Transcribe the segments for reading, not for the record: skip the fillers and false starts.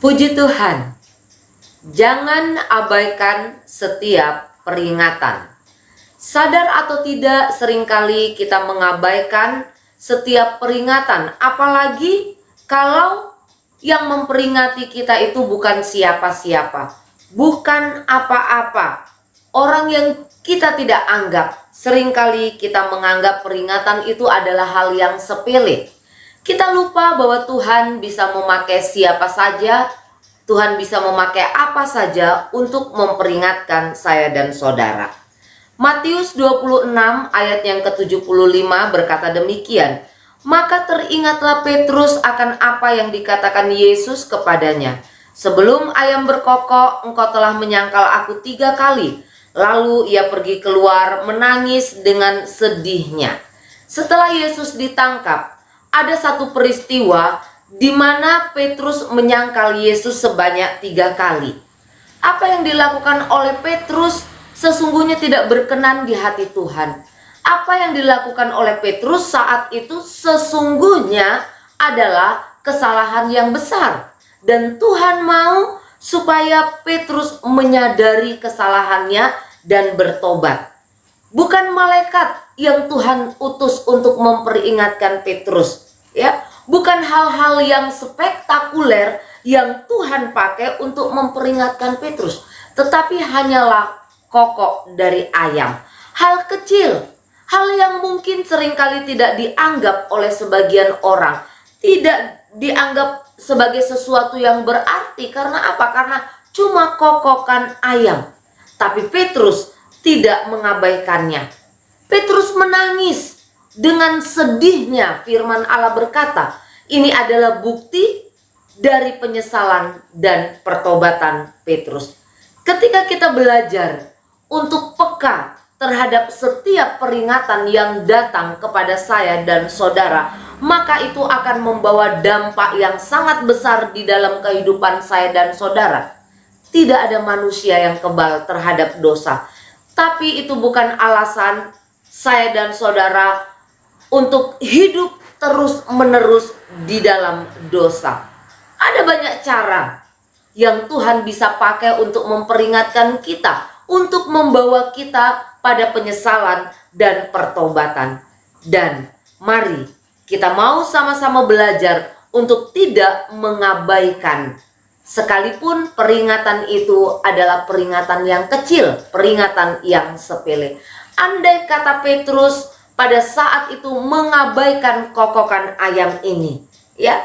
Puji Tuhan, jangan abaikan setiap peringatan. Sadar atau tidak, seringkali kita mengabaikan setiap peringatan, apalagi kalau yang memperingati kita itu bukan siapa-siapa, bukan apa-apa, orang yang kita tidak anggap. Seringkali kita menganggap peringatan itu adalah hal yang sepele. Kita lupa bahwa Tuhan bisa memakai siapa saja, Tuhan bisa memakai apa saja untuk memperingatkan saya dan saudara. Matius 26 ayat yang ke-75 berkata demikian, maka teringatlah Petrus akan apa yang dikatakan Yesus kepadanya. Sebelum ayam berkokok, engkau telah menyangkal aku 3 kali. Lalu ia pergi keluar menangis dengan sedihnya. Setelah Yesus ditangkap, ada satu peristiwa di mana Petrus menyangkal Yesus sebanyak 3 kali. Apa yang dilakukan oleh Petrus sesungguhnya tidak berkenan di hati Tuhan. Apa yang dilakukan oleh Petrus saat itu sesungguhnya adalah kesalahan yang besar. Dan Tuhan mau supaya Petrus menyadari kesalahannya dan bertobat. Bukan malaikat yang Tuhan utus untuk memperingatkan Petrus, ya. Bukan hal-hal yang spektakuler yang Tuhan pakai untuk memperingatkan Petrus, tetapi hanyalah kokok dari ayam. Hal kecil, hal yang mungkin seringkali tidak dianggap oleh sebagian orang, tidak dianggap sebagai sesuatu yang berarti. Karena apa? Karena cuma kokokan ayam. Tapi Petrus tidak mengabaikannya. Petrus menangis dengan sedihnya. Firman Allah berkata, ini adalah bukti dari penyesalan dan pertobatan Petrus. Ketika kita belajar untuk peka terhadap setiap peringatan yang datang kepada saya dan saudara, maka itu akan membawa dampak yang sangat besar di dalam kehidupan saya dan saudara. Tidak ada manusia yang kebal terhadap dosa, tapi itu bukan alasan saya dan saudara untuk hidup terus-menerus di dalam dosa. Ada banyak cara yang Tuhan bisa pakai untuk memperingatkan kita, untuk membawa kita pada penyesalan dan pertobatan. Dan mari kita mau sama-sama belajar untuk tidak mengabaikan, sekalipun peringatan itu adalah peringatan yang kecil, peringatan yang sepele. Andai kata Petrus pada saat itu mengabaikan kokokan ayam ini, ya,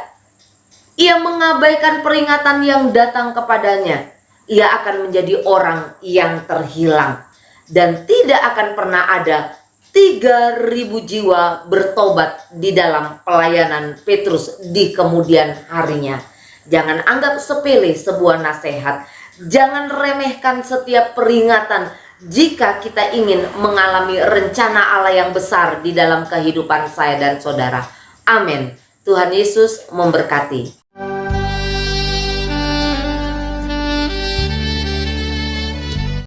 ia mengabaikan peringatan yang datang kepadanya, ia akan menjadi orang yang terhilang. Dan tidak akan pernah ada 3.000 jiwa bertobat di dalam pelayanan Petrus di kemudian harinya. Jangan anggap sepele sebuah nasihat. Jangan remehkan setiap peringatan jika kita ingin mengalami rencana Allah yang besar di dalam kehidupan saya dan saudara. Amin. Tuhan Yesus memberkati.